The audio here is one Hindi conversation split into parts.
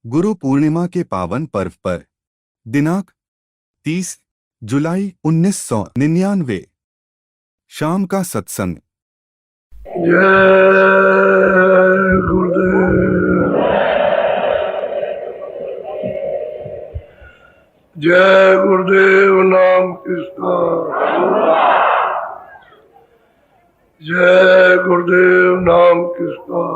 गुरु पूर्णिमा के पावन पर्व पर दिनांक 30 जुलाई 1999 शाम का सत्संग। जय गुरुदेव, जय गुरुदेव नाम किसका, जय गुरुदेव नाम किसका।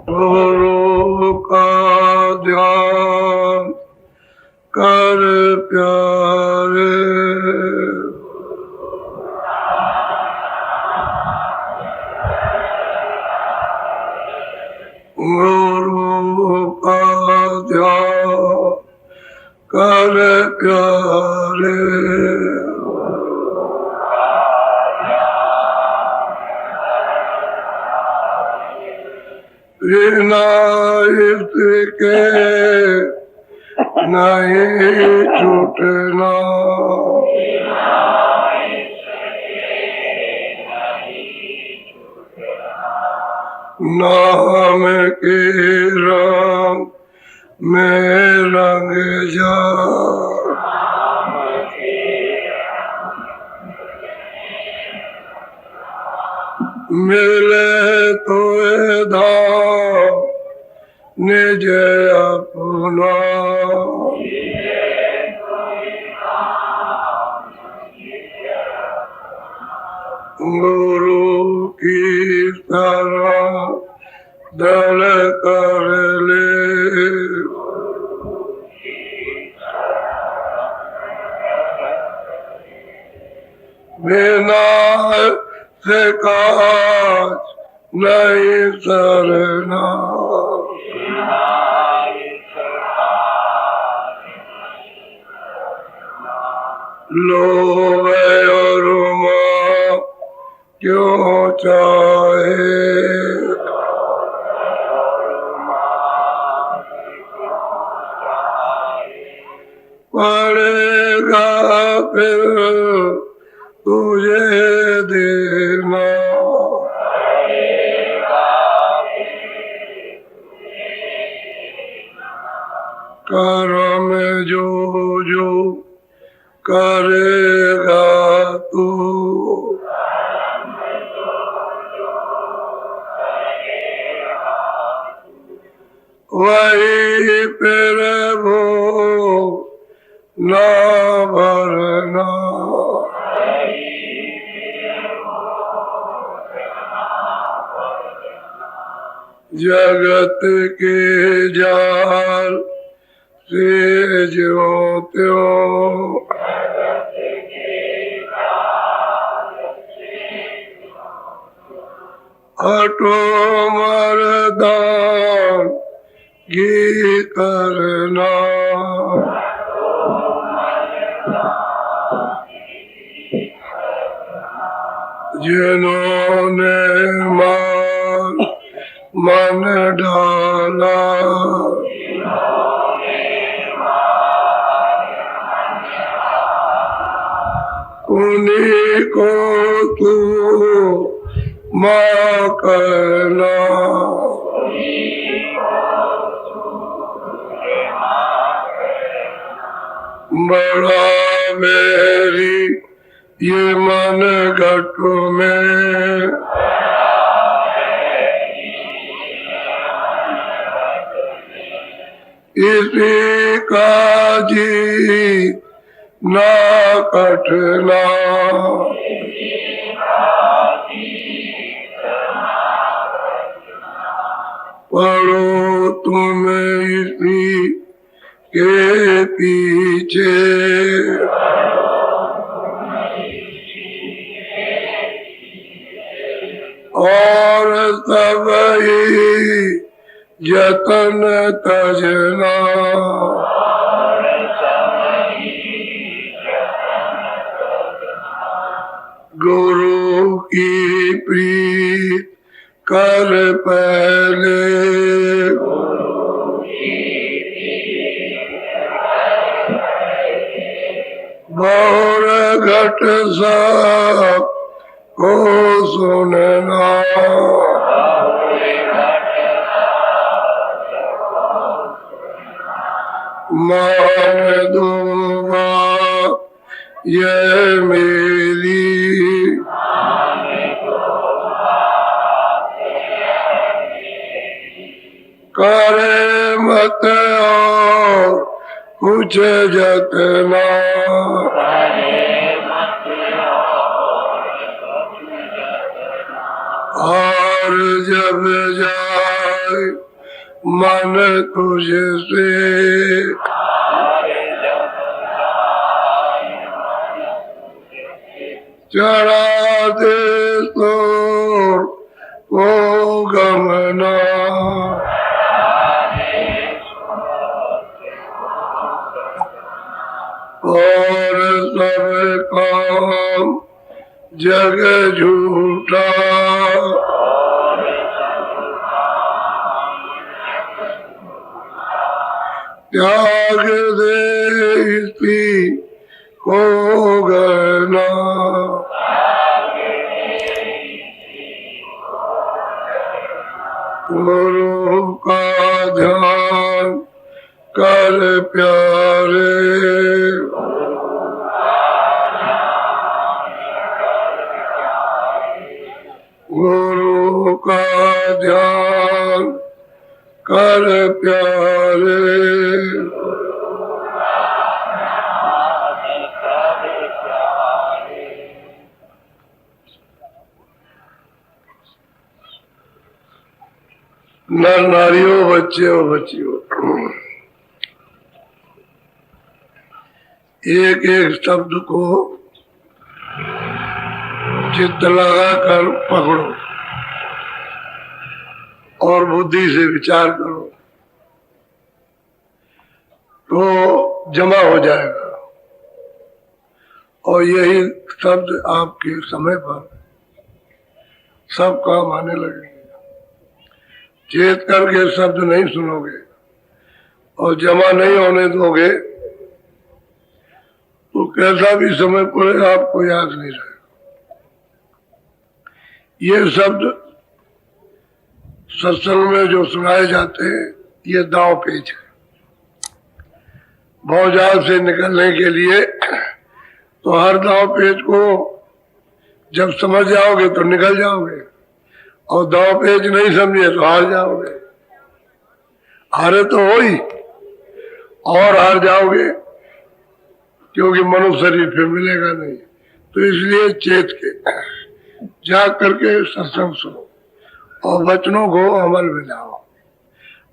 गुरु का ध्यान कर प्यारे, गुरु का ध्यान कर प्यारे। बिना इसके नहीं छूटना, नाम के रंग में रंग जा, मिले तो धाम निज अपना, गुरु की तरह दल कर ले, बिना से काज नहीं सरना, लोभ और मां क्यों चाहे, पड़ेगा फिर तुझे देना, कर्म जो जो करेगा तू, वही फिर वो ना भरना, जगत के जाल से जो त्यों, हटो मरदान की करना, जिन्होंने मन डाला, उन्हीं को तू माँ करना, बड़ा मेरी ये मन घट में, इसी का जी ना कटना, पढ़ो तुम इसी के पीछे, और सब ही जतन तजना, गुरु की प्रीत कर पहले, बहुर घट सब को सुनना, मान दूंगा ये मेरी करे मत और कुछ जतना और जब जाए मन तुझसे चढ़ा दे तो वो गमना और सब काम जग झूठा त्याग दे इसी को गना गुरु का ध्यान कर प्यारे गुरु का ध्यान कर प्यारे नर नारियों बच्चे और बच्चियों एक एक शब्द को चित्त लगाकर पकड़ो और बुद्धि से विचार करो तो जमा हो जाएगा और यही शब्द आपके समय पर सब काम आने लगेंगे। चेत करके शब्द नहीं सुनोगे और जमा नहीं होने दोगे तो कैसा भी समय पड़े आपको याद नहीं रहेगा। ये शब्द सत्संग में जो सुनाए जाते हैं ये दांव पेच है। भौजाल से निकलने के लिए तो हर दांव पेच को जब समझ जाओगे तो निकल जाओगे और दांव पेच नहीं समझे तो हार जाओगे। हारे तो हो ही और हार जाओगे क्योंकि मनुष्य शरीर फिर मिलेगा नहीं। तो इसलिए चेत के जाग करके सत्संग सुनो और वचनों को अमल में लाओ।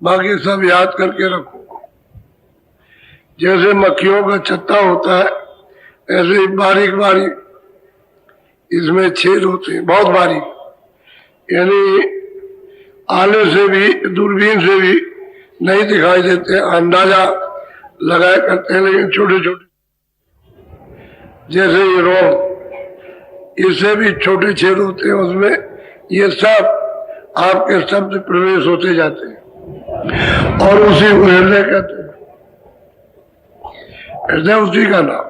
बाकी सब याद करके रखो। जैसे मक्खियों का छत्ता होता है ऐसे ही बारीक बारीक इसमें छेद होते हैं, बहुत बारीक, यानी आले से भी दूरबीन से भी नहीं दिखाई देते, अंदाजा लगाया करते हैं, लेकिन छोटे छोटे जैसे ये रोग इससे भी छोटे छेद होते हैं, उसमें ये सब आपके शब्द प्रवेश होते जाते हैं और उसी को हृदय कहते हैं। हृदय उसी का नाम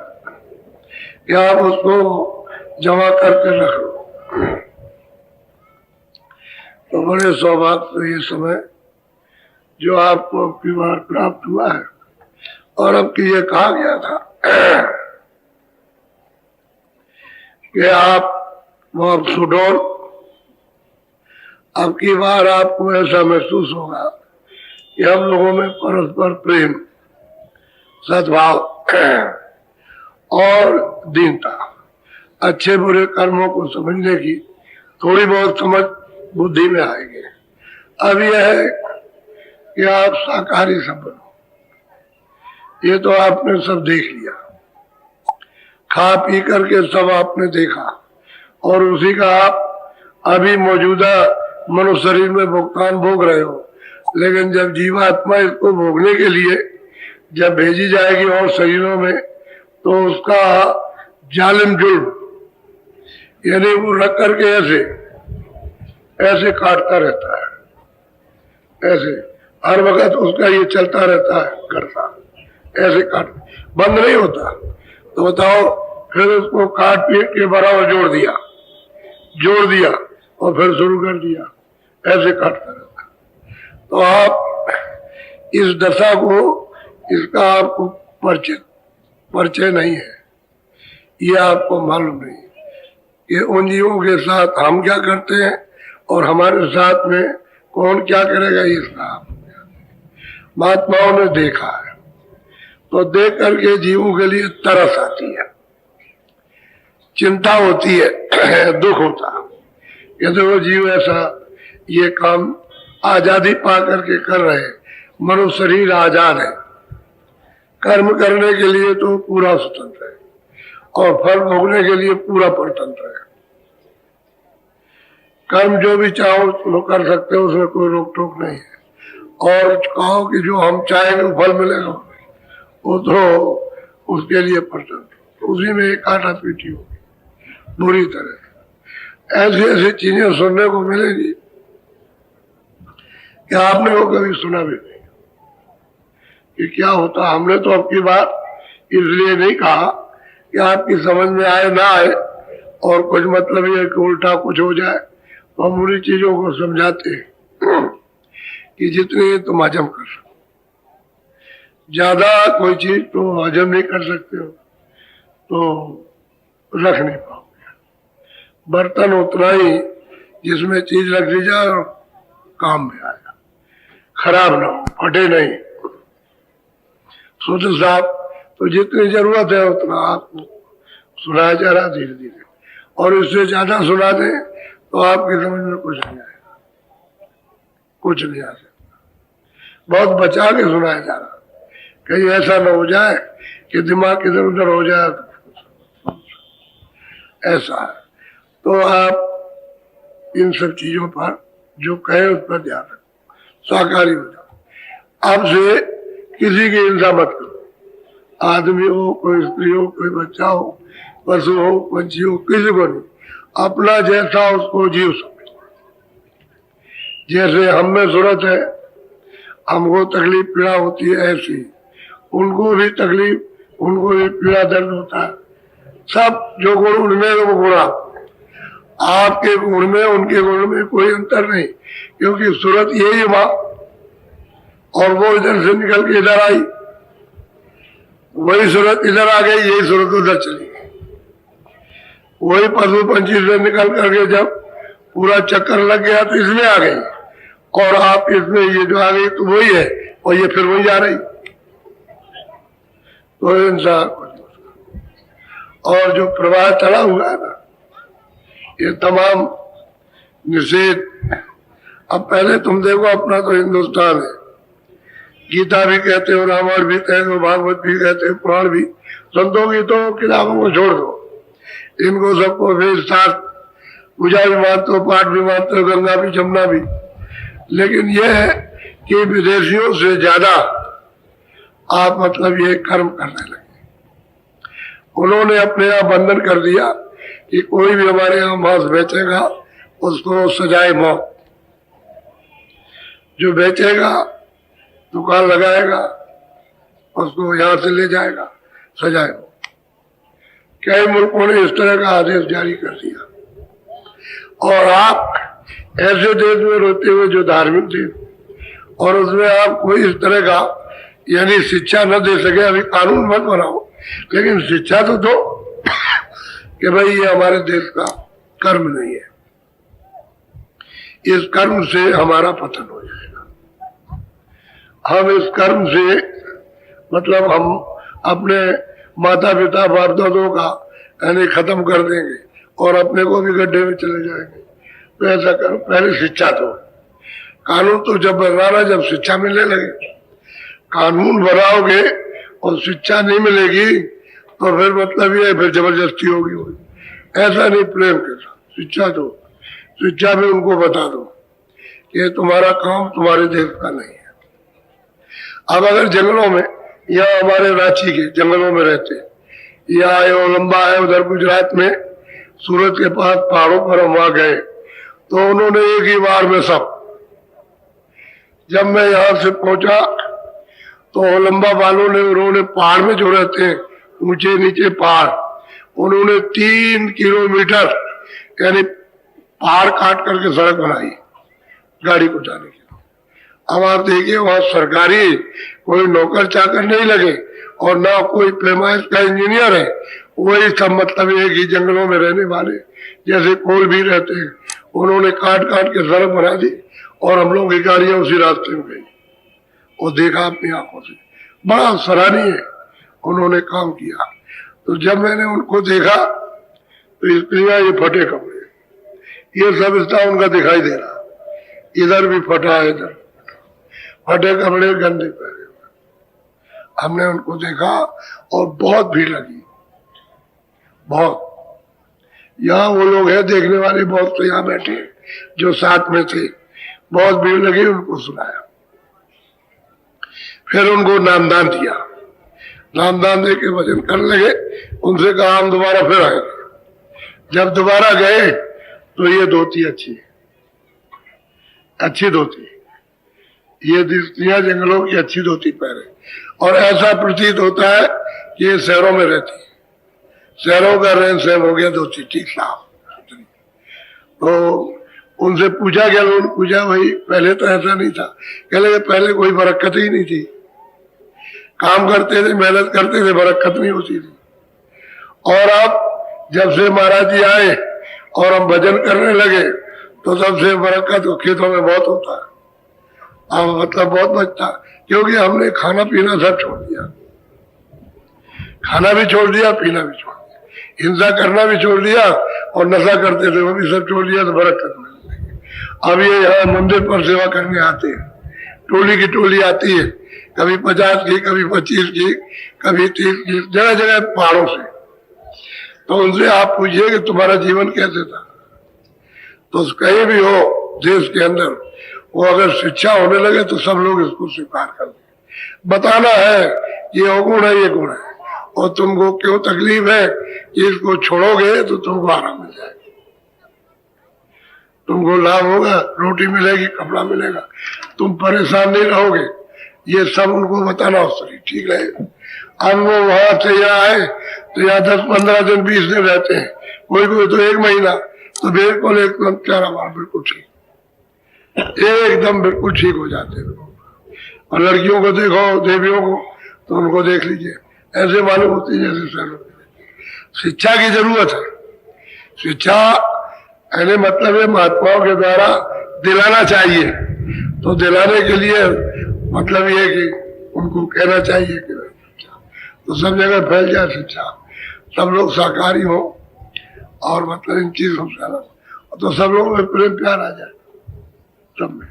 कि आप उसको जमा करके रख लो। तो बड़े सौभाग्य से ये समय जो आपको अब की बार प्राप्त हुआ है और अब की ये कहा गया था कि आप वो अब सुडौल, अब की बार आपको ऐसा महसूस होगा कि हम लोगों में परस्पर प्रेम, सद्भाव और दीनता, अच्छे बुरे कर्मों को समझने की थोड़ी बहुत समझ बुद्धि में आएगी। अब यह है कि आप शाकाहारी सब बनो। ये तो आपने सब देख लिया, खा पी करके सब आपने देखा और उसी का आप अभी मौजूदा मनुष्य शरीर में भुगतान भोग रहे हो। लेकिन जब जीवात्मा इसको भोगने के लिए जब भेजी जाएगी और शरीरों में तो उसका जालिम जुल्म, यानी वो रख करके ऐसे ऐसे काटता रहता है, ऐसे हर वक्त उसका ये चलता रहता है, करता ऐसे काट, बंद नहीं होता। तो बताओ, फिर उसको काट पीट के बराबर जोड़ दिया और फिर शुरू कर दिया, ऐसे काटता रहता। तो आप इस दशा को इसका आपको परिचय नहीं है, ये आपको मालूम नहीं कि उन जीवों के साथ हम क्या करते हैं और हमारे साथ में कौन क्या करेगा, ये इसका आपको महात्माओं ने देखा है। तो देख करके जीवों के लिए तरस आती है, चिंता होती है, दुख होता है कि देखो जीव ऐसा ये काम आजादी पा करके कर रहे, मनुष्य शरीर आजाद है, कर्म करने के लिए तो पूरा स्वतंत्र है और फल भोगने के लिए पूरा परतंत्र है। कर्म जो भी चाहो वो कर सकते हो, उसमें कोई रोक टोक नहीं है। और कहो कि जो हम चाहेंगे वो फल मिलेगा, वो तो उसके लिए परतंत्र, उसी में एक आटा पीटी होगी बुरी तरह। ऐसी ऐसी चीजें सुनने को मिलेगी कि आपने वो कभी सुना भी नहीं कि क्या होता। हमने तो आपकी बात इसलिए नहीं कहा कि आपकी समझ में आए ना आए और कुछ मतलब ये कि उल्टा कुछ हो जाए, तो हम उन्हीं चीजों को समझाते हैं कि जितने तुम हजम कर सको, ज्यादा कोई चीज तो हजम नहीं कर सकते हो तो रख नहीं पाओगे। बर्तन उतना ही जिसमें चीज रख दी जाए और काम में आएगा, खराब ना हो, फटे नहीं। सोचो साहब, तो जितनी जरूरत है उतना आपको सुनाया जा रहा धीरे धीरे, और इससे ज्यादा सुना दें तो आपकी समझ में कुछ नहीं आएगा, कुछ नहीं आ सकता। बहुत बचा के सुनाया जा रहा, कहीं ऐसा न हो जाए कि दिमाग इधर उधर हो जाए, ऐसा है। तो आप इन सब चीजों पर जो कहे उस पर ध्यान रखो, शाकाहारी हो जाओ। अब से किसी की हिंसा मत करो, आदमी हो, कोई स्त्री हो, कोई बच्चा हो, पशु हो, पंछी हो, किसी को नहीं। अपना जैसा उसको जीव समझो। जैसे हम में जरूरत है, हमको तकलीफ पीड़ा होती है, ऐसी उनको भी तकलीफ, उनको भी पीड़ा दर्द होता है। सब जो गुण उनमें वो गुण आपके गुण में, उनके गुण में कोई अंतर नहीं, क्योंकि सूरत यही माँ, और वो इधर से निकल के इधर आई, वही सूरत इधर आ गई, यही सूरत उधर चली गई। वही पशु पंछी से निकल करके जब पूरा चक्कर लग गया तो इसमें आ गई, और आप इसमें ये जो आ गई तो वही है, और ये फिर वही आ रही। तो इंसान और जो प्रवाह चला हुआ है ना, ये तमाम निषेध। अब पहले तुम देखो, अपना तो हिंदुस्तान है, गीता भी कहते हो, रामायण भी कहते हो, भागवत भी कहते हो, पुराण भी, संतों की तो किताबों को छोड़ दो, इनको सबको वेद शास्त्र पूजा भी मानते हो, पाठ भी मानते हो, गंगा भी, जमुना भी। लेकिन यह है कि विदेशियों से ज्यादा आप मतलब ये कर्म करने लगे। उन्होंने अपने यहाँ बंधन कर दिया कि कोई भी हमारे यहाँ मांस बेचेगा उसको सजाए मौत। जो बेचेगा, दुकान लगाएगा, उसको यहाँ से ले जाएगा, सजाए मौत। कई मुल्कों ने इस तरह का आदेश जारी कर दिया, और आप ऐसे देश में रहते हुए जो धार्मिक देश, और उसमें आप कोई इस तरह का यानी शिक्षा न दे सके। अभी कानून मत बनाओ, लेकिन शिक्षा तो दो कि भाई ये हमारे देश का कर्म नहीं है, इस कर्म से हमारा पतन हो जाएगा। हम इस कर्म से मतलब हम अपने माता पिता बाप दादों का यानी खत्म कर देंगे और अपने को भी गड्ढे में चले जाएंगे। तो ऐसा करो, पहले शिक्षा दो। कानून तो जब बनाना जब शिक्षा मिलने लगे, कानून बनाओगे और शिक्षा नहीं मिलेगी तो फिर मतलब ये फिर जबरदस्ती होगी। ऐसा नहीं, प्रेम के साथ शिक्षा दो। शिक्षा में उनको बता दो कि तुम्हारा काम तुम्हारे देश का नहीं है। अब अगर जंगलों में, या हमारे रांची के जंगलों में रहते, या लंबा है उधर गुजरात में, सूरत के पास पहाड़ों पर हम वहां गए तो उन्होंने एक ही बार में सब, जब मैं यहां से पहुंचा तो लंबा वालों ने, उन्होंने पहाड़ में जो रहते हैं ऊंचे नीचे पहाड़, उन्होंने 3 किलोमीटर यानी पहाड़ काट करके सड़क बनाई गाड़ी को जाने के लिए। अब आप देखिए वहां सरकारी कोई नौकर चाकर नहीं लगे और ना कोई पैमाइश का इंजीनियर है, वही सब मतलब एक ही जंगलों में रहने वाले जैसे कोल भी रहते हैं, उन्होंने काट काट के सड़क बना दी और हम लोग की गाड़ियां उसी रास्ते में गई और देखा अपनी आंखों से, बड़ा सराहनीय उन्होंने काम किया। तो जब मैंने उनको देखा तो स्त्रियां ये फटे कपड़े, ये सब रिश्ता उनका दिखाई दे रहा, इधर भी फटा है, इधर फटे कपड़े, गंदे पहने हुए। हमने उनको देखा और बहुत भीड़ लगी, बहुत। यहाँ वो लोग हैं देखने वाले बहुत, तो यहाँ बैठे जो साथ में थे, बहुत भीड़ लगी, उनको सुनाया। फिर उनको नामदान दिया, नामदान दे के भजन करने लगे। उनसे कहा हम दोबारा फिर आएंगे। जब दोबारा गए तो ये धोती अच्छी है, अच्छी धोती, ये स्त्रियां जंगलों की अच्छी धोती पहने, और ऐसा प्रतीत होता है कि ये शहरों में रहती है, शहरों का रहन सहन हो गया धोती ठीक साफ। तो उनसे पूछा गया, उन्होंने पूछा भाई पहले तो ऐसा नहीं था। कह लगे पहले कोई बरकत ही नहीं थी, काम करते थे, मेहनत करते थे, बरकत नहीं होती थी। और अब जब से महाराज जी आए और हम भजन करने लगे तो सबसे बरकत खेतों में बहुत होता है, अब मतलब बहुत बचता, क्योंकि हमने खाना पीना सब छोड़ दिया, खाना भी छोड़ दिया, पीना भी छोड़ दिया, हिंसा करना भी छोड़ दिया, और नशा करते थे वो भी सब छोड़ दिया, तो बरकत मिलने लगी। अब ये यहाँ मंदिर पर सेवा करने आते हैं, टोली की टोली आती है, कभी 50 की, कभी 25 की, कभी 30 की, जगह जगह पहाड़ों से। तो उनसे आप पूछिए कि तुम्हारा जीवन कैसे था, तो कहीं भी हो देश के अंदर, वो अगर शिक्षा होने लगे तो सब लोग इसको स्वीकार कर देंगे। बताना है कि ये गुण है, ये गुण है, और तुमको क्यों तकलीफ है कि इसको छोड़ोगे तो तुमको आराम मिल जाएगा, तुमको लाभ होगा, रोटी मिलेगी, कपड़ा मिलेगा, तुम परेशान नहीं रहोगे। ये सब उनको बताना हो, ठीक रहेगा। अब वो वहां से यहाँ आए तो यहाँ 10-15 दिन 20 दिन रहते हैं, कोई कोई तो 1 महीना, तो बिल्कुल एकदम प्यारा मार, बिल्कुल ठीक, एकदम बिल्कुल ठीक हो जाते हैं। और लड़कियों को देखो, देवियों को, तो उनको देख लीजिए, ऐसे मालूम होती है जैसे शहरों में। शिक्षा की जरूरत है, शिक्षा यानी मतलब है महात्माओं के द्वारा दिलाना चाहिए, तो दिलाने के लिए मतलब ये कि उनको कहना चाहिए कि तो सब जगह फैल जाए शिक्षा, सब लोग शाकाहारी हो और मतलब इन चीजों से, तो सब लोगों में प्रेम प्यार आ जाए सब में।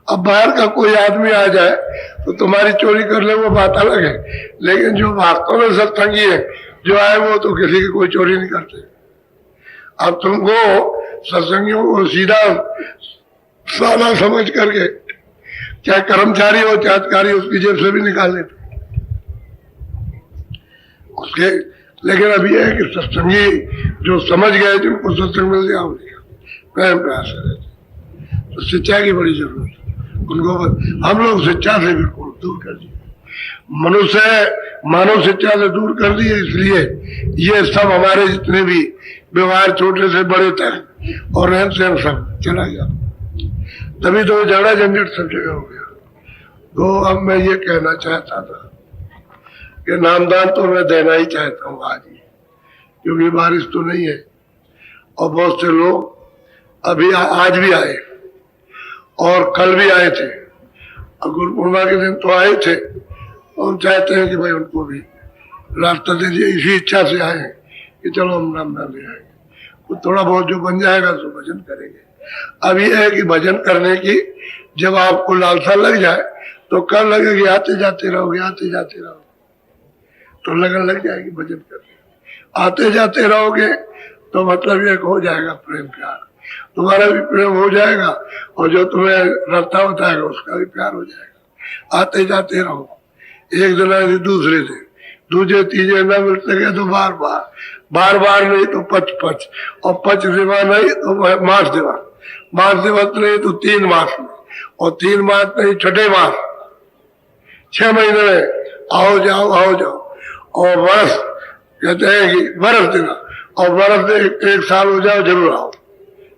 अब बाहर का कोई आदमी आ जाए तो तुम्हारी चोरी कर ले, वो बात अलग है, लेकिन जो वास्तव में सत्संगी है जो आए वो तो किसी की कोई चोरी नहीं करते। अब तुमको सत्संगियों को सीधा सादा समझ करके, चाहे कर्मचारी हो चाहे अधिकारी, उसकी जेब से भी निकाल लेते उसके। लेकिन अब यह है कि सत्संगी जो समझ गए, जिनको सत्संग मिल गया, प्रेम प्यार से रहते। तो शिक्षा की बड़ी जरूरत है उनको, हम लोग शिक्षा से बिल्कुल दूर कर दिए, मनुष्य मानव शिक्षा से दूर कर दिए, इसलिए ये सब हमारे जितने भी व्यवहार छोटे से बड़े तक और रहन सहन सब चला गया, तभी तो झगड़ा झंझट सब जगह हो गया। तो अब मैं ये कहना चाहता था कि नामदान तो मैं देना ही चाहता हूँ आज ही, क्योंकि बारिश तो नहीं है, और बहुत से लोग अभी आज भी आए और कल भी आए थे, और गुरु पूर्णिमा के दिन तो आए थे, और हम चाहते हैं कि भाई उनको भी रास्ता दे दिए, इसी इच्छा से आए हैं कि चलो हम नामदान ले आएंगे, तो थोड़ा बहुत जो बन जाएगा तो भजन करेंगे। अब ये है कि भजन करने की जब आपको लालसा लग जाए तो कल लगेगी, आते जाते रहोगे, आते जाते रहोगे, तो लगन लग जाएगी भजन करने। आते जाते रहोगे तो मतलब ये हो जाएगा प्रेम प्यार, तुम्हारा भी प्रेम हो जाएगा, और जो तुम्हें रास्ता बताएगा उसका भी प्यार हो जाएगा। आते जाते रहो, एक दिन दूसरे दिन, दूसरे तीसरे न मिल सके तो बार बार, बार बार नहीं तो पच पच, और पच दिवा नहीं तो मास दिवा, मास दिवस नहीं तो 3 मास में, और 3 मास नहीं 6ठे मास, 6 महीने में आओ जाओ। और वर्ष कहते हैं कि बरस देना, और बरस दे 1 साल हो जाओ जरूर आओ,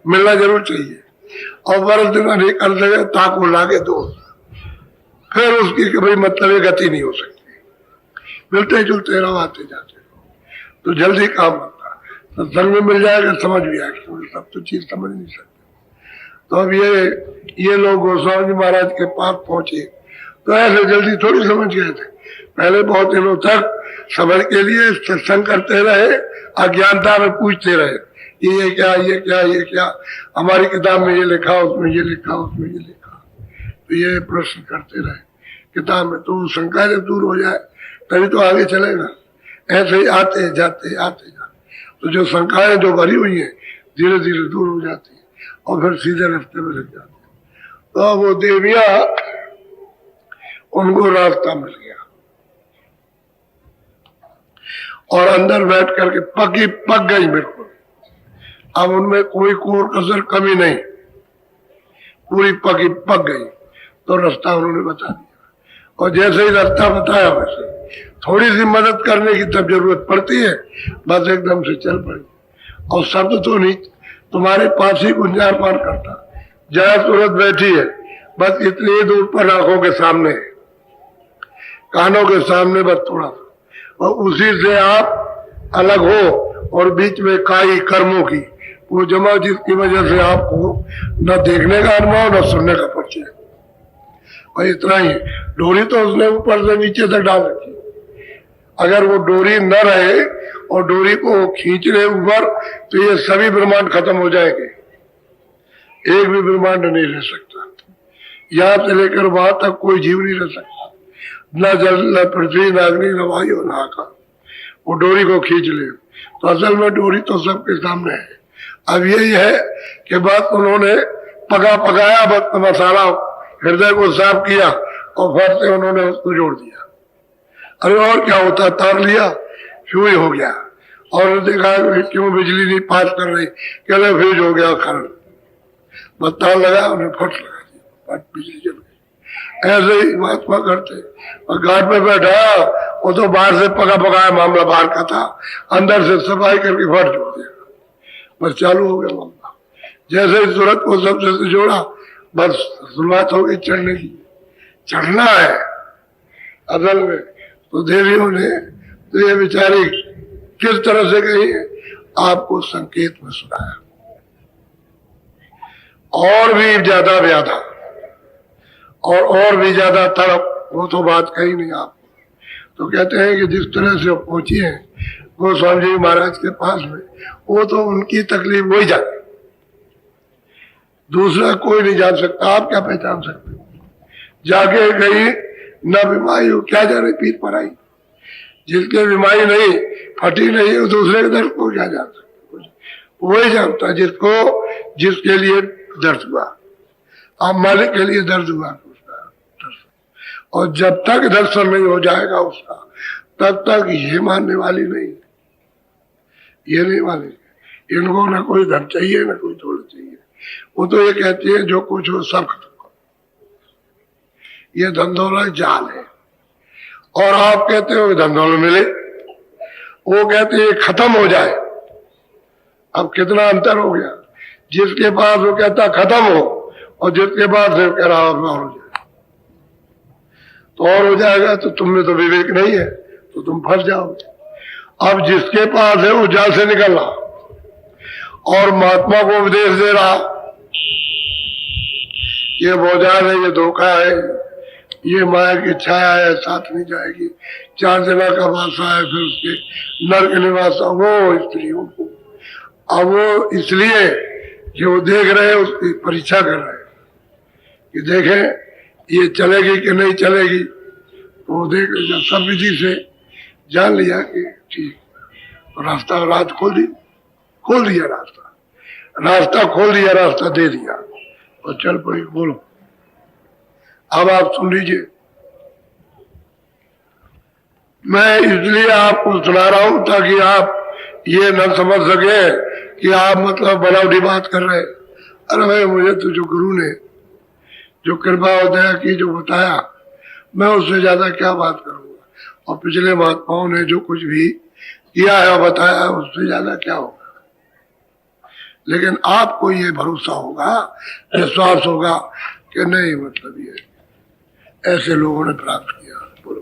मिलना जरूर चाहिए। और बरस देना नहीं कर सके ताको लागे 2, फिर उसकी कभी मतलब ये गति नहीं हो सकती। मिलते जुलते रहो, आते जाते रहो, तो जल्दी काम होता है। सत्संग में मिल जाएगा, समझ भी आएगी, सब तो चीज समझ नहीं सकते। तो अब ये लोग गोस्वामी जी महाराज के पास पहुंचे तो ऐसे जल्दी थोड़ी समझ गए थे। पहले बहुत दिनों तक समझ के लिए सत्संग करते रहे, अज्ञानता में पूछते रहे, ये क्या, ये क्या, ये क्या, हमारी किताब में ये लिखा, उसमें ये लिखा, उसमें ये लिखा। तो ये प्रश्न करते रहे किताब में, तो शंका जब दूर हो जाए तभी तो आगे चलेगा। ऐसे ही आते जाते आते जाते तो जो शंकाएं जो भरी हुई है धीरे धीरे दूर हो जाती है और फिर सीधे रास्ते में लग जाते हैं। तो वो देवियां, उनको रास्ता मिल गया और अंदर बैठ करके पक गई बिल्कुल। अब उनमें कोई कोर कसर कमी नहीं, पूरी पक गई। तो रास्ता उन्होंने बता दिया और जैसे ही रास्ता बताया वैसे थोड़ी सी मदद करने की तब जरूरत पड़ती है, बस एकदम से चल पड़ी। और शब्द तो नहीं, तुम्हारे पास ही गुंजार पार करता, जया सूरत बैठी है बस इतनी ही दूर पर, आंखों के सामने, कानों के सामने, बस थोड़ा सा, और उसी से आप अलग हो और बीच में काई कर्मों की वो जमा, जिसकी वजह से आपको न देखने का अनुभव न सुनने का परिचय। और इतना ही, डोरी तो उसने ऊपर से नीचे तक डाल रखी, अगर वो डोरी न रहे और डोरी को खींच रहे ऊपर तो ये सभी ब्रह्मांड खत्म हो जाएंगे, एक भी ब्रह्मांड नहीं रह सकता। यहां से लेकर वहां तक कोई जीव नहीं रह सकता, न जल, न पृथ्वी, न अग्नि, न वायु, न आकाश। वो डोरी को खींच ले। तो असल में डोरी तो सबके सामने है। अब यही है कि बात उन्होंने पकाया, बस मसाला हृदय को साफ किया और फिर से उन्होंने उसको जोड़ दिया। अरे और क्या होता, तार लिया, फ्यूज हो गया, और देखा क्यों बिजली नहीं पास कर रही, कहले फ्यूज हो गया करंट, बस तार लगा, उन्हें फट लगा दी, बिजली जल गई। ऐसे ही महात्मा करते। और घाट पे बैठा, वो तो बाहर से पकाया मामला बाहर का था, अंदर से सफाई करके फट जोड़ दिया, बस चालू हो गया मामला। जैसे ही सूरत को सबसे से जोड़ा, बस शुरुआत हो गई चढ़ने की। चढ़ना है असल में। तो देवियों ने तो ये बेचारी किस तरह से कही है, आपको संकेत में सुनाया, और भी ज्यादा व्याधा और भी ज्यादा तड़प, वो तो बात कही नहीं आप। तो कहते हैं कि जिस तरह से वो पहुंची है गोस्वामी जी महाराज के पास में, वो तो उनकी तकलीफ वही जाने, दूसरा कोई नहीं जान सकता। आप क्या पहचान सकते हो? जाके गई न बीमारी हो, क्या जाने पीर पर आई, जिसके बीमारी नहीं फटी नहीं है दूसरे के दर्द को क्या जान सकते? वही जानता जिसके लिए दर्द हुआ। आप मालिक के लिए दर्द हुआ उसका दर्शन, और जब तक दर्शन नहीं हो जाएगा उसका, तब तक ये मानने वाली नहीं, ये नहीं मानेगी। इनको ना कोई धन चाहिए ना कोई दौलत चाहिए, वो तो ये कहती है जो कुछ हो सब खत्म करो, ये धन दौलत जाल है। और आप कहते हो धन दौलत मिले, वो कहते हैं खत्म हो जाए। अब कितना अंतर हो गया, जिसके पास वो कहता खत्म हो और जिसके पास वो कह रहा और हो जाए। तो और हो जाएगा तो तुम में तो विवेक नहीं है, तो तुम फंस जाओगे। अब जिसके पास है वो जाल से निकल रहा और महात्मा को उपदेश दे रहा, ये भोजाल है, ये धोखा है, ये माया की छाया है, साथ नहीं जाएगी, 4 जना का वासा है, फिर उसके नर्क निवास वो स्त्रियों को। अब वो इसलिए कि वो देख रहे हैं, उसकी परीक्षा कर रहे हैं कि देखें ये चलेगी कि नहीं चलेगी। तो वो देख सब विधि से जान लिया कि ठीक, तो रास्ता रात खोल दिया, रास्ता खोल दिया, रास्ता दे दिया और चल पड़ी। बोलो अब आप सुन लीजिए। मैं इसलिए आपको सुना रहा हूं ताकि आप ये न समझ सके कि आप मतलब बनावटी बात कर रहे हैं। अरे भाई, मुझे तो जो गुरु ने जो कृपा और दया की, जो बताया, मैं उससे ज्यादा क्या बात करूंगा। और पिछले महात्माओं ने जो कुछ भी किया है और बताया, उससे ज्यादा क्या होगा। लेकिन आपको ये भरोसा होगा, विश्वास होगा कि नहीं, मतलब ये ऐसे लोगों ने प्राप्त किया। बोलो।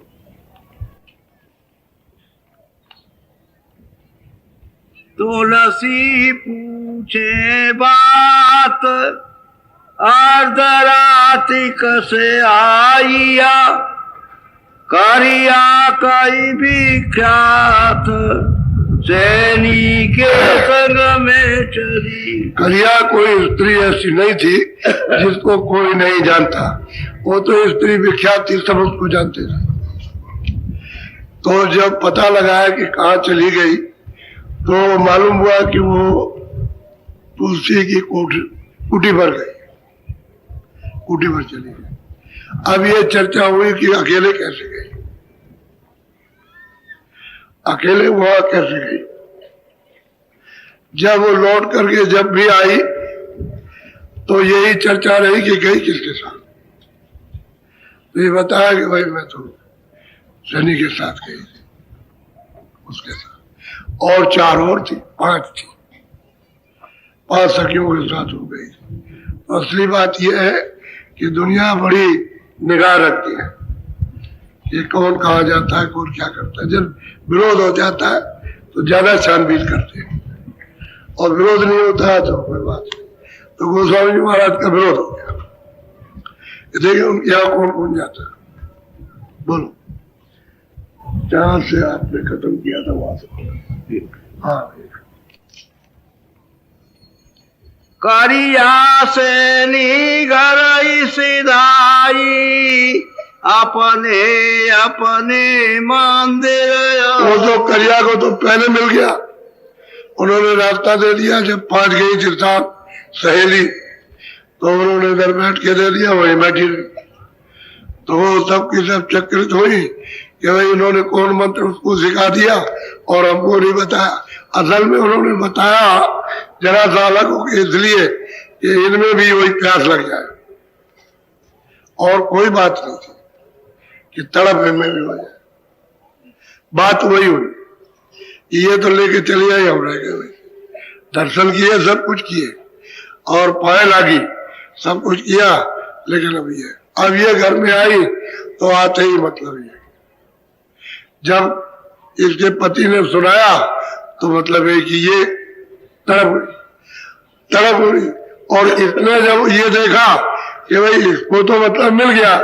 तुलसी पूछे बात अर्धराति कसे आइया, करिया कई विख्यात सैनी के संग में चली। करिया कोई स्त्री ऐसी नहीं थी जिसको कोई नहीं जानता, वो तो स्त्री विख्यात थी, सब उसको जानते थे। तो जब पता लगाया कि कहाँ चली गई तो मालूम हुआ कि वो तुलसी की कुटी पर गई, कुटी पर चली गई। अब ये चर्चा हुई कि अकेले कैसे गई, अकेले वहां कैसे गई। जब वो लौट करके जब भी आई तो यही चर्चा रही कि गई किसके साथ। तो ये बताया कि भाई मैं तो शनि के साथ गई थी, उसके साथ, और 4 और थी, 5 थी, 5 सखियों के साथ हो गई। तो असली बात यह है कि दुनिया बड़ी निगाह रखती है कि कौन कहाँ जाता है, कौन क्या करता है। जब विरोध हो जाता है तो ज्यादा छानबीन करते हैं, और विरोध नहीं होता है तो कोई बात नहीं। तो गोस्वामी जी महाराज का विरोध हो गया। देखिए उनके यहाँ कौन कौन जाता है। बोलो, जहां से आपने खत्म किया था वहां से। हाँ, करिया सैनी घर सिधाई, अपने अपने मंदिर। वो तो करिया को तो पहले मिल गया, उन्होंने रास्ता दे दिया। जब 5 गई थी साथ सहेली तो उन्होंने इधर बैठ के दे दिया, वही बैठी रही। तो वो सब की सब चक्रित हुई कि भाई उन्होंने कौन मंत्र उसको सिखा दिया और हमको नहीं बताया। असल में उन्होंने बताया जरा सा अलग हो गया, इसलिए कि इनमें भी वही प्यास लग जाए, और कोई बात नहीं थी कि तड़प में भी हो जाए। बात वही हुई, ये तो लेके चली आई, हम रह गए। दर्शन किए, सब कुछ किए, और पाए लागी, सब कुछ किया, लेकिन अब ये घर में आई तो आते ही मतलब ये, जब इसके पति ने सुनाया तो मतलब है कि ये तड़प हुई। और इसने जब ये देखा कि भाई इसको तो मतलब मिल गया,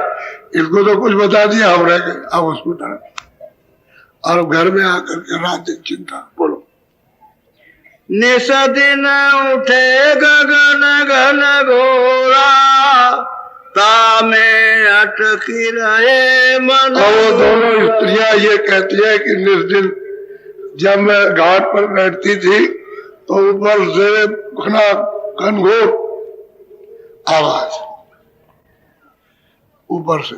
इसको तो कुछ बता दिया, हम रह गए, अब उसको तड़प। और घर में आकर के रात दिन चिंता। बोलो। निस दिन उठे गगन घन घोरा, तामे अटकी रहे मन। और वो दोनों स्त्रियां ये कहती है कि निस दिन जब मैं घाट पर बैठती थी तो ऊपर से घनघोर आवाज, ऊपर से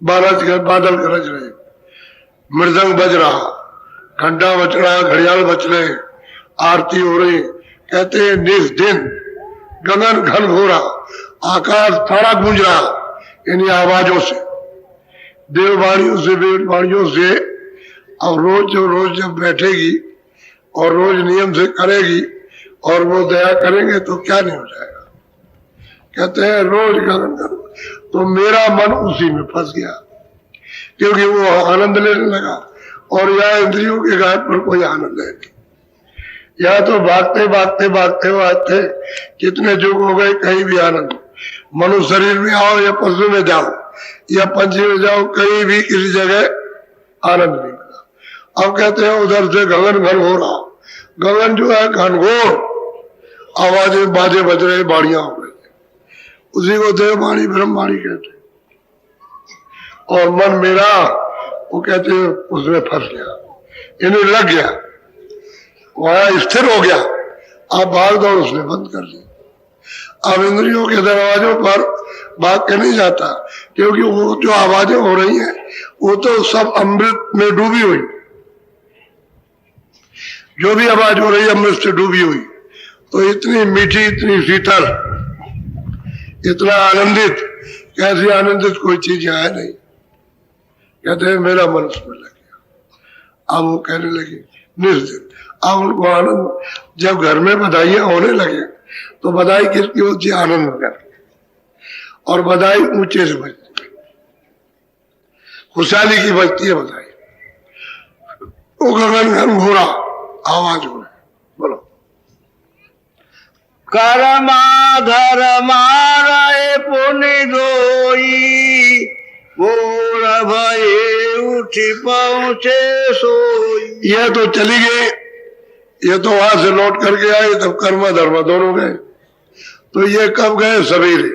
बादल गरज रहे, मृदंग बज रहा, घंटा बज रहा, घड़ियाल बज रहे, आरती हो रही। कहते हैं निस दिन गगन घन घोरा, आकाश सारा गूंज रहा इन्हीं आवाजों से, देववाणियों से, वेदवाणियों से। और रोज जब बैठेगी और रोज नियम से करेगी और वो दया करेंगे तो क्या नहीं हो जाएगा। कहते हैं रोज गगन घन, तो मेरा मन उसी में फंस गया, क्योंकि वो आनंद लेने लगा। और यहाँ इंद्रियों के घाट पर कोई आनंद है नहीं। यहाँ तो भागते कितने युग हो गए, कहीं भी आनंद। मनुष्य शरीर में आओ या पशु में जाओ या पंछी में जाओ, कहीं भी किसी जगह आनंद नहीं मिला। अब कहते हैं उधर से गगन घन हो रहा, गगन जो है घनघोर, आवाजें बाजे बज रहे, बाड़ियां हो रही, उसी को देववाणी ब्रह्मवाणी कहते। और मन मेरा, वो कहते हैं उसमें फंस गया, इन्हें लग गया, वहां स्थिर हो गया। अब भाग दौड़ उसने बंद कर दी। अब इंद्रियों के दरवाजों पर भाग के नहीं जाता, क्योंकि वो जो आवाजें हो रही हैं वो तो सब अमृत में डूबी हुई, जो भी आवाज हो रही है अमृत से डूबी हुई। तो इतनी मीठी, इतनी शीतल, इतना आनंदित, कैसी आनंदित कोई चीज है नहीं। कहते हैं मेरा मन उसमें लग गया। अब वो कहने लगे निश्चित, अब उनको आनंद, जब घर में बधाइयां होने लगे तो बधाई किसकी होती है? आनंद वगैरह। और बधाई ऊंचे से बजती, खुशहाली की बस्ती है बताई। वो गगन घन घोरा आवाज हो बोलो। कर्मा धर्मा रहे पुनि दोई, बोर भये उठी पहुँचे सोई। ये तो चली गई, ये तो वहां से लौट करके आई, तब कर्म धर्म दोनों गए। तो ये कब गए? सवेरे,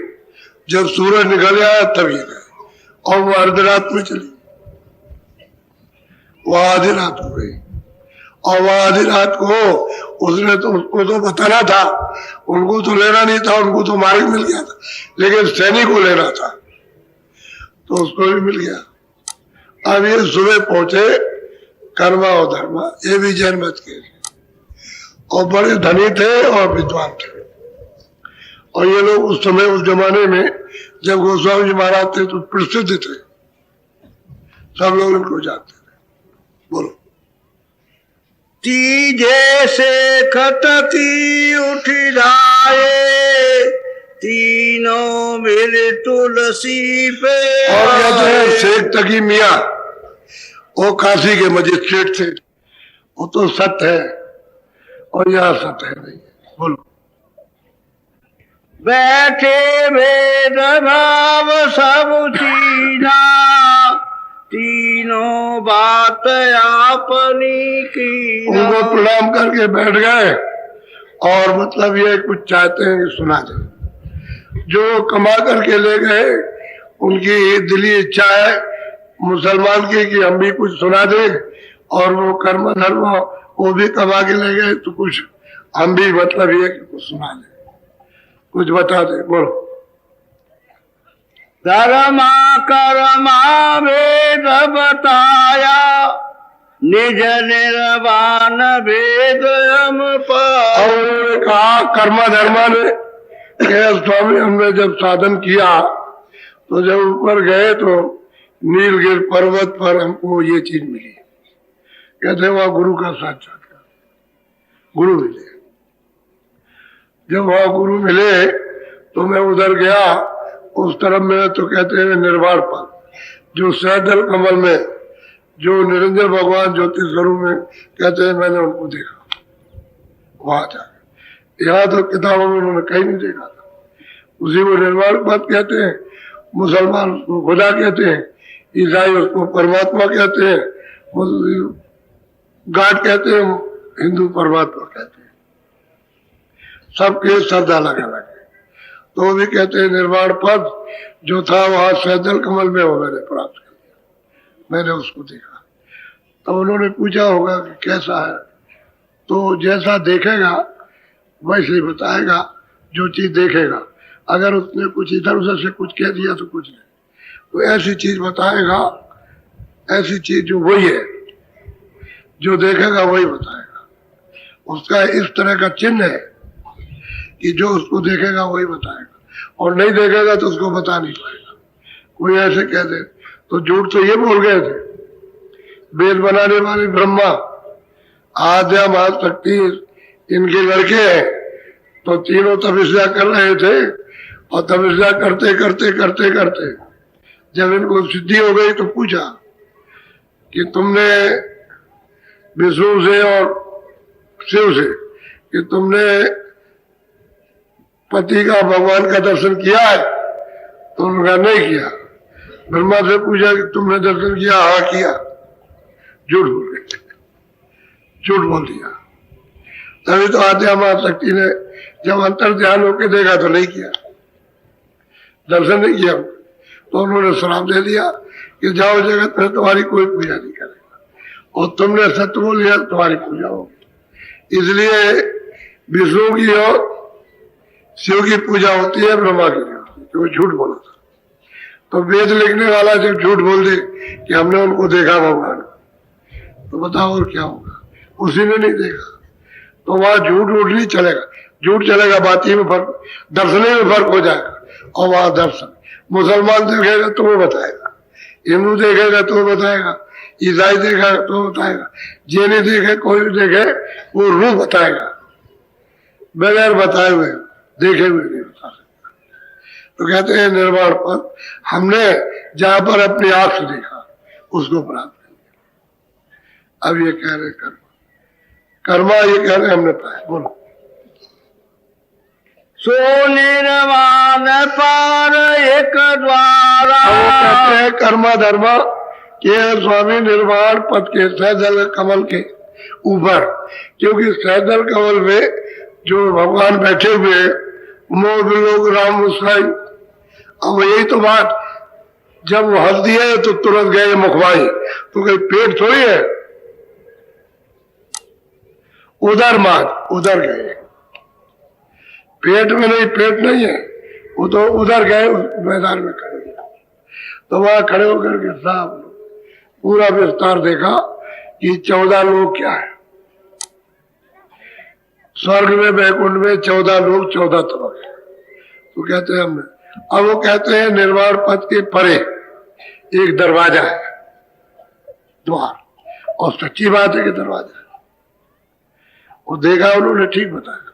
जब सूरज निकल आया तब ये गए, और वो अर्धरात में चली, वह आधी रात हो गई। और वह आधी रात को उसने तो, उसको तो बताना था, उनको तो लेना नहीं था, उनको तो मार्ग मिल गया था, लेकिन सैनिक को लेना था तो उसको भी मिल गया। अब ये सुबह पहुंचे कर्मा और धर्मा, ये भी जैन मत के, और बड़े धनी थे और विद्वान थे। और ये लोग उस समय, उस जमाने में जब गोस्वामी जी महाराज थे तो प्रसिद्ध थे, सब लोग इनको जानते थे। बोलो। तीजे से खटकी उठी जाए, तीनों मिल तुलसी पे। और कहते हैं शेख तकी मियाँ, वो काशी के मजिस्ट्रेट थे, वो तो सत्य है और यहाँ सत्य है नहीं। बोलो। बैठे भेद भाव सब चीना, तीनों बात आपनी की। उनको प्रणाम करके बैठ गए, और मतलब ये कुछ चाहते हैं कि सुना दे। जो कमा करके ले गए उनकी दिली इच्छा है मुसलमान की कि हम भी कुछ सुना दे, और वो कर्म धर्म वो भी कमा के ले गए तो कुछ हम भी, मतलब ये कि कुछ सुना दे, कुछ बता दे। बोलो। धर्मा कर्मा भेद बताया, निज निर्वाण भेद हम पाया। और उन्होंने कहा कर्मा धर्मा ने कि स्वामी हमने जब साधन किया तो जब ऊपर गए तो नीलगिर पर्वत पर हमको ये चीज मिली। कहते वहां गुरु का साक्षात्कार, गुरु मिले। जब वहां गुरु मिले तो मैं उधर गया, उस तरफ में तो कहते हैं निर्वाण पद, जो सहदल कमल में जो निरंजन भगवान ज्योति स्वरूप में कहते हैं, मैंने उनको देखा वहां जाकर। यहाँ तो किताबों में उन्होंने कहीं नहीं देखा था। उसी को निर्वाण पद कहते हैं, मुसलमान उसको खुदा कहते हैं, ईसाई उसको परमात्मा कहते हैं, गॉड कहते हैं, हिंदू परमात्मा कहते हैं। सबके श्रद्धा अलग अलग है। तो भी कहते हैं निर्वाण पद जो था वहां सहदल कमल में वो मैंने प्राप्त कर लिया, मैंने उसको देखा। तो उन्होंने पूछा होगा कि कैसा है, तो जैसा देखेगा वैसे ही बताएगा, जो चीज देखेगा। अगर उसने कुछ इधर उधर से कुछ कह दिया तो कुछ नहीं, तो ऐसी चीज बताएगा, ऐसी चीज जो वही है, जो देखेगा वही बताएगा। उसका इस तरह का चिन्ह है कि जो उसको देखेगा वही बताएगा, और नहीं देखेगा तो उसको बता नहीं पाएगा। कोई ऐसे कह दे तो झूठ तो ये बोल गए थे वेद बनाने वाले ब्रह्मा, आद्या महाशक्ति इनके लड़के हैं। तो तीनों तपस्या कर रहे थे, और तपस्या करते करते करते करते जब इनको सिद्धि हो गई तो पूछा कि तुमने विष्णु से और शिव से कि तुमने पति का भगवान का दर्शन किया है? तो उन्होंने नहीं किया। ब्रह्मा से पूछा कि तुमने दर्शन किया? हाँ किया। झूठ बोल गए, झूठ बोल दिया। तभी तो आद्या महाशक्ति ने जब अंतर ध्यान होकर देखा तो नहीं किया, दर्शन नहीं किया। तो उन्होंने श्राप दे दिया कि जाओ जगत में तुम्हारी कोई पूजा नहीं करेगा, और तुमने सत्य बोल लिया तुम्हारी पूजा होगी। इसलिए विष्णु की और शिव की पूजा होती है, ब्रह्मा की नहीं होती, वो झूठ बोला था। तो वेद लिखने वाला जब झूठ बोल दे कि हमने उनको देखा भगवान, तो बताओ और क्या होगा? उसी ने नहीं देखा तो वहां झूठ उठ नहीं चलेगा। झूठ चलेगा बात ही में फर्क, दर्शने में फर्क हो जाएगा। और वहां दर्शन, मुसलमान देखेगा तो वो बताएगा, हिंदू देखेगा तो वो बताएगा, ईसाई देखेगा तो बताएगा, जैनी देखे कोई भी देखे वो रूप बताएगा, बगैर बताए हुए देखे हुए नहीं बता सकता। तो कहते हैं निर्वाण पद हमने जहां पर अपनी आंख से देखा, उसको प्राप्त करेंगे। अब ये कह रहे कर्मा, ये कह रहे हमने पाया। बोलो। सो निर्वाण पार एक द्वारा। वो कहते हैं कर्मा धर्मा के स्वामी निर्वाण पद के सहजल कमल के ऊपर, क्योंकि सहजल कमल में जो भगवान बैठे हुए मोह लोग राम मुस्काई। अब यही तो बात, जब वो हंस दिए तो तुरंत गए मुखवाई, तो कहीं पेट थोड़ी है, उधर मार उधर गए, पेट में नहीं, पेट नहीं है, वो तो उधर गए मैदान में खड़े हुए। तो वहां खड़े होकर के साहब पूरा विस्तार देखा कि 14 लोग क्या है, स्वर्ग में वैकुंठ में 14 लोग 14 तबक है। तो कहते हैं हमने, अब वो कहते हैं निर्वाण पथ के परे एक दरवाजा है, द्वार, और सच्ची बात है कि दरवाजा है। वो देखा उन्होंने, ठीक बताया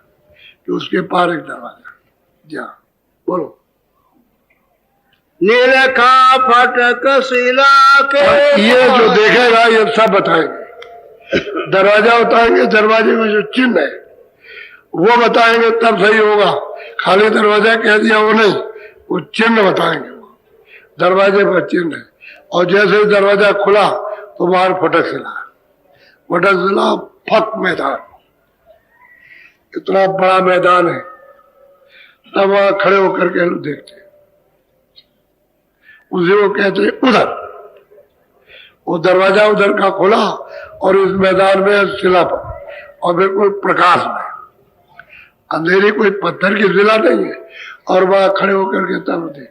कि उसके पार एक दरवाजा है। जा बोलो। निरखा फटक शिला के, ये जो देखेगा ये सब बताएंगे। दरवाजा बताएंगे, दरवाजे में जो चिन्ह है वो बताएंगे, तब सही होगा। खाली दरवाजा कह दिया वो नहीं, वो चिन्ह बताएंगे। वो दरवाजे पर चिन्ह है, और जैसे ही दरवाजा खुला तो बाहर फटक सिला, फटक सिला, फक मैदान, इतना बड़ा मैदान है। तब वहां खड़े होकर के लोग देखते, उसे वो कहते उधर, वो दरवाजा उधर का खुला और इस मैदान में शिला पर, और बिल्कुल प्रकाश में, अंधेरी कोई पत्थर की शिला नहीं है, और वहां खड़े होकर के तब देखते।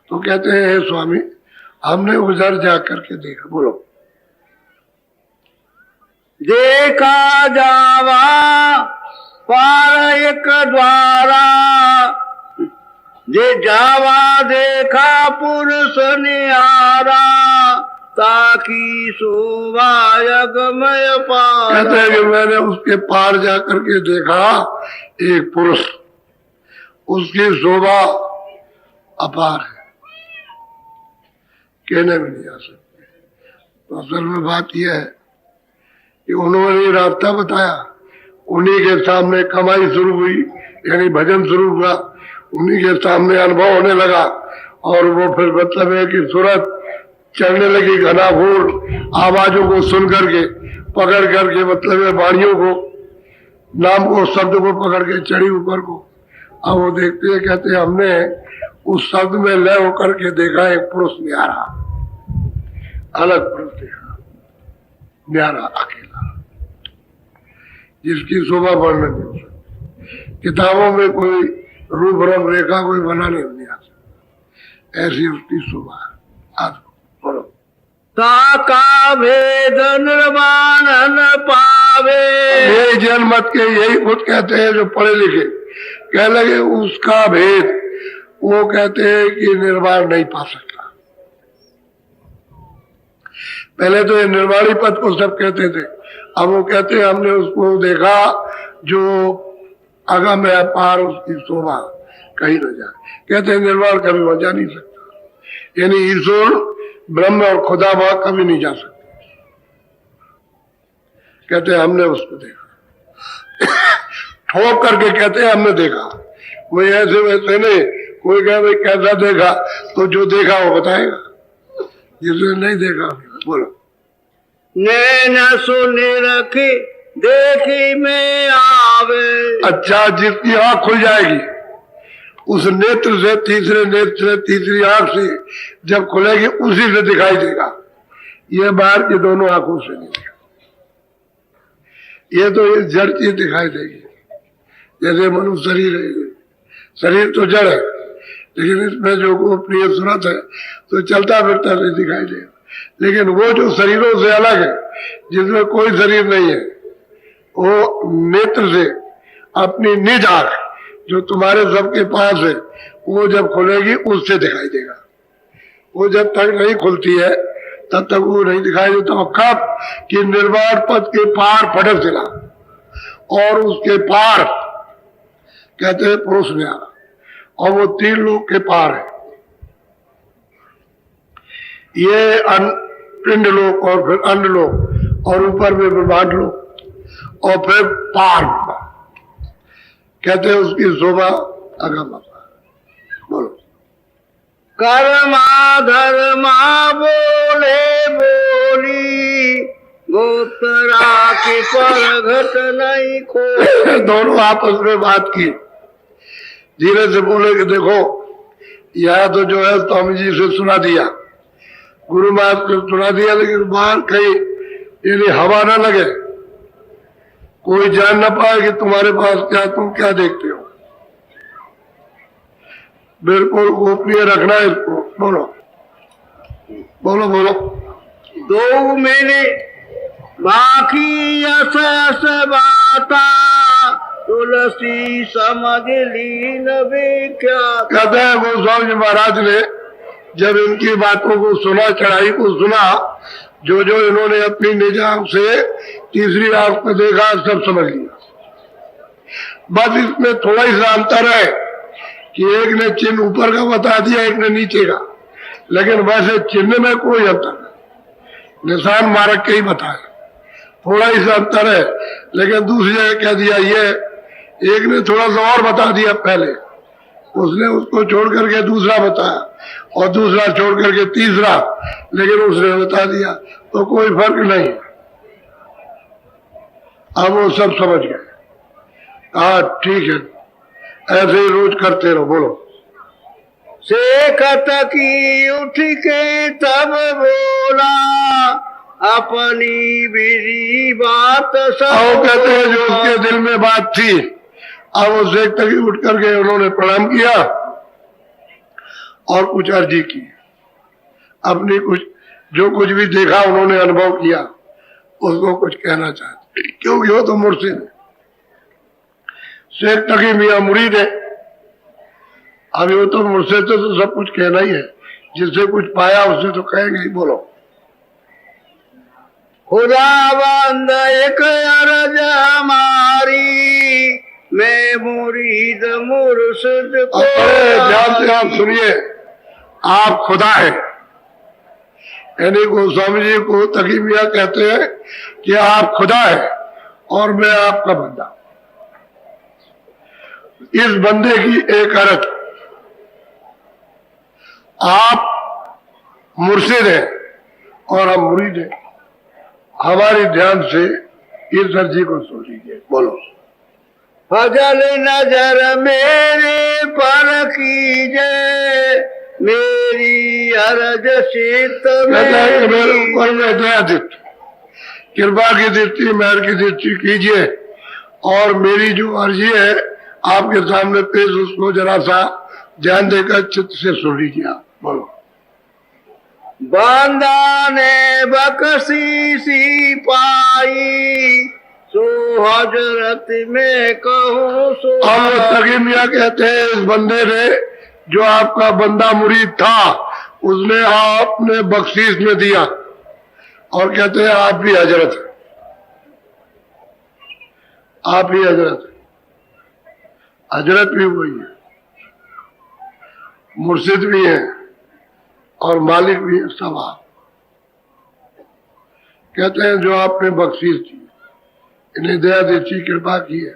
तो कहते हैं हे स्वामी, हमने उधर जा करके देखा। बोलो। देखा जावा पार एक द्वारा, जे जावा देखा पुरुष निहारा, ताकि शोभा यज्ञमय पार। कहते हैं कि मैंने उसके पार जा करके देखा एक पुरुष, उसकी शोभा अपार है, कहने में नहीं आ सकती। तो असल में बात यह है कि उन्होंने रास्ता बताया, उन्हीं के सामने कमाई शुरू हुई, यानी भजन शुरू हुआ, उन्हीं के सामने अनुभव होने लगा, और वो फिर मतलब है कि सूरत चढ़ने लगी घनाघोर आवाजों को सुन करके, पकड़ करके, मतलब है वाणियों को, नाम को, शब्द को पकड़ के चढ़ी ऊपर को। अब वो देखते हैं, कहते हैं हमने उस शब्द में लय होकर के देखा एक पुरुष न्यारा, अलग पुरुष देखा, न्यारा अकेला, जिसकी शोभा वर्णन नहीं हो सकती। किताबों में कोई रूप रंग रेखा कोई बनाने नहीं आ सकती, ऐसी उसकी शोभा है। आज बोलो। ताका भेद निर्वाण न पावे। ये जनमत के यही खुद कहते हैं जो पढ़े लिखे, कह लगे उसका भेद, वो कहते हैं कि निर्वाण नहीं पा सकता। पहले तो ये निर्वाणी पद को सब कहते थे, अब वो कहते हैं हमने उसको देखा जो अगम है अपार, उसकी शोभा कहीं न जाए। कहते हैं निर्वाण कभी वहां जा नहीं सकता, यानी ईश्वर ब्रह्म और खुदा वहां कभी नहीं जा सकते। कहते हैं हमने उसको देखा, ठोक करके कहते हैं हमने देखा, कोई ऐसे वैसे नहीं। कोई कहे भाई कैसा देखा, तो जो देखा वो बताएगा, जिसने नहीं देखा। बोलो। नैन सुनी रखी देखी में आवे। अच्छा, जिसकी आंख खुल जाएगी उस नेत्र से, तीसरे नेत्र से, तीसरी आंख से जब खुलेगी उसी से दिखाई देगा, ये बाहर की दोनों आंखों से नहीं दिखा। ये तो ये जड़ चीज दिखाई देगी, जैसे मनुष्य शरीर है, शरीर तो जड़ है, लेकिन इसमें जो को प्रिय सूरत है तो चलता फिरता नहीं दिखाई देगा। लेकिन वो जो शरीरों से अलग है, जिसमें कोई शरीर नहीं है, वो नेत्र से अपनी निज आंख जो तुम्हारे सबके पास है, वो जब खुलेगी उससे दिखाई देगा। वो जब तक नहीं खुलती है तब तक वो नहीं दिखाई देता। तो कब कि निर्वाण पद के पार फटक सिला, और उसके पार कहते हैं पुरुष न्यारा, और वो 3 लोग के पार है। ये पिंड लोक और फिर अन्य लोक और ऊपर में ब्रह्मांड लोक और फिर पार कहते हैं उसकी शोभा अगम अपार। बोलो। कर्मा धर्मा बोले बोली गोत्रा की परघट नहीं खो। दोनों आपस में बात की, धीरे से बोले कि देखो यह तो जो है स्वामी जी से सुना दिया, गुरु महाराज को सुना दिया, लेकिन बाहर कहीं यानी हवा ना लगे, कोई जान ना पाए कि तुम्हारे पास क्या, तुम क्या देखते हो। बिल्कुल गोपनीय रखना है इसको। बोलो बोलो बोलो। दो मिनट बाकी यस यस बाता तुलसी समझ ली न क्या। कहते हैं गोस्वामी जी महाराज ने जब इनकी बातों को सुना, चढ़ाई को सुना, जो जो इन्होंने अपनी निज आंख से तीसरी आंख में देखा सब समझ लिया। बस इसमें थोड़ा ही सा अंतर है कि एक ने चिन्ह ऊपर का बता दिया, एक ने नीचे का, लेकिन वैसे चिन्ह में कोई अंतर नहीं, निशान मारक के ही बताया। थोड़ा ही सा अंतर है, लेकिन दूसरी जगह कह दिया ये, एक ने थोड़ा सा और बता दिया पहले, उसने उसको छोड़ करके दूसरा बताया और दूसरा छोड़ करके तीसरा, लेकिन उसने बता दिया, तो कोई फर्क नहीं। अब वो सब समझ गए। हाँ ठीक है, ऐसे ही रोज करते रहो। बोलो। शेखत की उठ के तब बोला अपनी बिरी बात सब। कहते हैं जो उसके दिल में बात थी, अब वो शेख तक उठ करके उन्होंने प्रणाम किया और कुछ अर्जी की, अपनी कुछ जो कुछ भी देखा उन्होंने अनुभव किया उसको कुछ कहना चाहते, क्योंकि वो तो मुर्शिद है, शेख तकी मियां मुरीद है। अभी वो तो मुर्शिद से तो सब कुछ कहना ही है, जिससे कुछ पाया उससे तो कहेंगे ही। बोलो। खुदाबंद एक अर्ज हमारी मैं मुरीद मुर्शिद को। ध्यान से आप सुनिए, आप खुदा है, यानी गोस्वामी जी को तकी मियां कहते हैं कि आप खुदा है और मैं आपका बंदा। इस बंदे की एक अर्ज, आप मुर्शिद हैं और हम मुरीद हैं, हमारी ध्यान से इस अर्जी को सुन लीजिए। बोलो। फजल नजर मेरे पर कीजिए मेरी अर्ज शीत मेरे ऊपर में दया दृष्टि, कृपा की दृष्टि, मेहर की दृष्टि कीजिए और मेरी जो अर्जी है आपके सामने पेश, उसको जरा सा ध्यान देकर चित्त से सुन लीजिए। आप बोलो। बांदा ने बकसी सी पाई सो हजरत में कहूँ सो। हम तकी मियां कहते हैं इस बंदे ने, जो आपका बंदा मुरीद था, उसने आपने बख्शीश में दिया और कहते हैं आप भी हजरत है, आप ही हजरत है। हजरत भी वही है, मुर्शिद भी है और मालिक भी है, सब आप। कहते हैं जो आपने बख्शीश दी, इन्हें दया देती कृपा की है,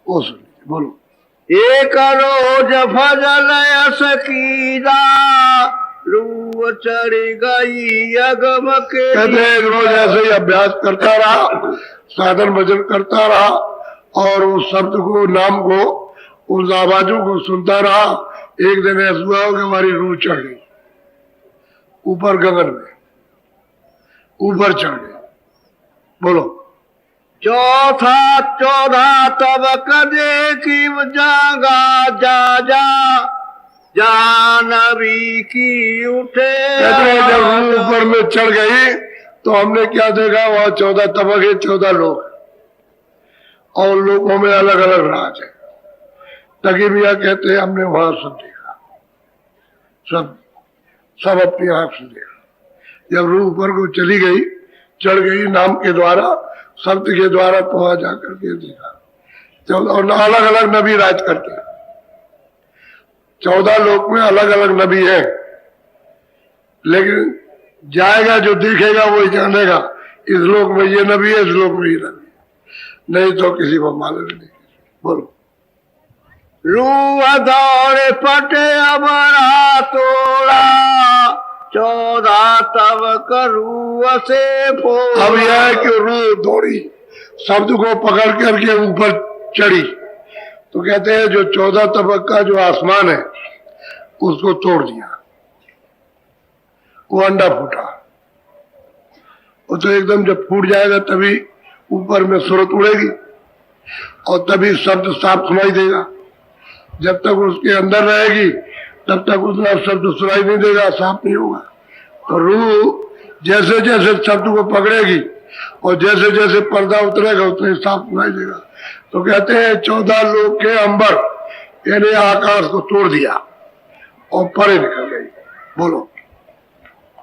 वो सुनिए। बोलो। एक रोज फजल सकीदा रूह चढ़ गई अगम के। कहते हैं एक रोज ऐसे ही अभ्यास करता रहा, साधन भजन करता रहा और उस शब्द को, नाम को, उस आवाजों को सुनता रहा। एक दिन ऐसा हुआ कि हमारी रूह चढ़ गई ऊपर गगन में, ऊपर चढ़ गई। बोलो। चौथा चौदह तब कदे की जागा जा जा जानवी की उठे। कहते हैं जब रूह ऊपर में चढ़ गई तो हमने क्या देखा, वहां 14 तबके, 14 लोग, और लोगों में अलग अलग राज है। तकी मियां कहते हैं हमने वहां सब देखा, सब अपनी आंख से देखा। जब रूह ऊपर को चली गई, चढ़ गई नाम के द्वारा, शब्द के द्वारा, तो वहां जाकर के देखा। और अलग अलग नबी राज करते हैं, 14 लोक में अलग अलग नबी हैं, लेकिन जाएगा, जो देखेगा वही जानेगा इस लोक में ये नबी है, इस लोक में ये नबी है, नहीं तो किसी को मालूम नहीं। बोलो। रूह दौड़े पटे अबरा तोड़ा, 14 तब करूह से फोड़ा। अब यह है कि रूह दौड़ी, शब्द को पकड़ करके ऊपर चढ़ी, तो कहते हैं जो 14 तबक का जो आसमान है उसको तोड़ दिया, वो अंडा फूटा। वो तो एकदम जब फूट जाएगा तभी ऊपर में सूरत उड़ेगी और तभी शब्द साफ सुनाई देगा। जब तक उसके अंदर रहेगी तब तक उतना शब्द सुनाई नहीं देगा, साफ नहीं होगा। तो रूह जैसे जैसे शब्द को पकड़ेगी और जैसे जैसे पर्दा उतरेगा उतने साफ सुनाई देगा। तो कहते हैं 14 लोग के अंबर यानी आकाश को तोड़ दिया और परे निकल गई। बोलो।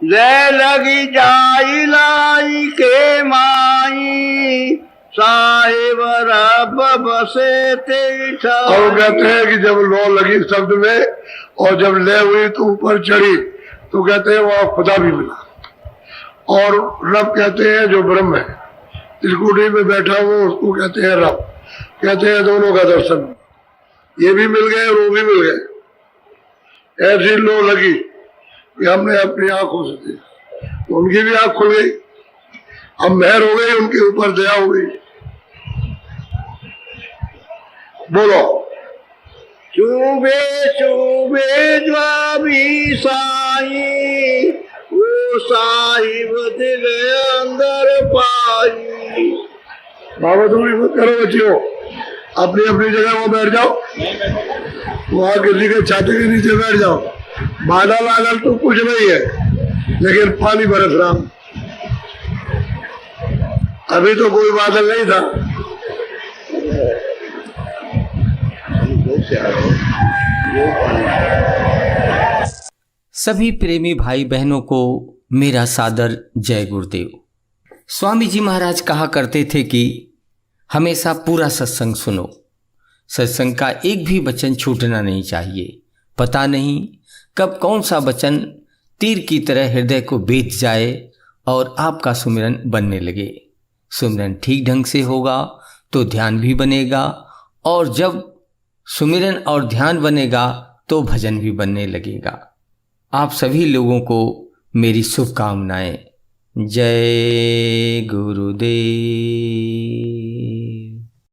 ले लगी जाई लाई के माई, साहिब रब बसे तेरी और कहते हैं कि जब लो लगी शब्द में और जब ले हुई तो ऊपर चढ़ी, तो कहते हैं वहां खुदा भी मिला। और रब कहते हैं जो ब्रह्म है, त्रिकुटी में बैठा हुआ उसको कहते हैं रब। कहते हैं दोनों का दर्शन, ये भी मिल गए और वो भी मिल गए। ऐसी लो लगी कि हमने अपनी आंखों से देखा, तो उनकी भी आंख खुल गई, अब मेहर हो गई, उनके ऊपर दया हो गई। बोलो। चुबे चुबे ज्वाबी साई, वो साहिब दिल अंदर पाई। बाबा तुम भी मत करो बच्चियों, अपनी अपनी जगह वो बैठ जाओ, वहां किसी के छाते के नीचे बैठ जाओ। बादल आदल तो कुछ नहीं है, लेकिन पानी बरस रहा। अभी तो कोई बादल नहीं था। सभी प्रेमी भाई बहनों को मेरा सादर जय गुरुदेव। स्वामी जी महाराज कहा करते थे कि हमेशा पूरा सत्संग सुनो, सत्संग का एक भी वचन छूटना नहीं चाहिए। पता नहीं कब कौन सा वचन तीर की तरह हृदय को बेच जाए और आपका सुमिरन बनने लगे। सुमिरन ठीक ढंग से होगा तो ध्यान भी बनेगा, और जब सुमिरन और ध्यान बनेगा तो भजन भी बनने लगेगा। आप सभी लोगों को मेरी शुभकामनाएं। जय गुरुदेव।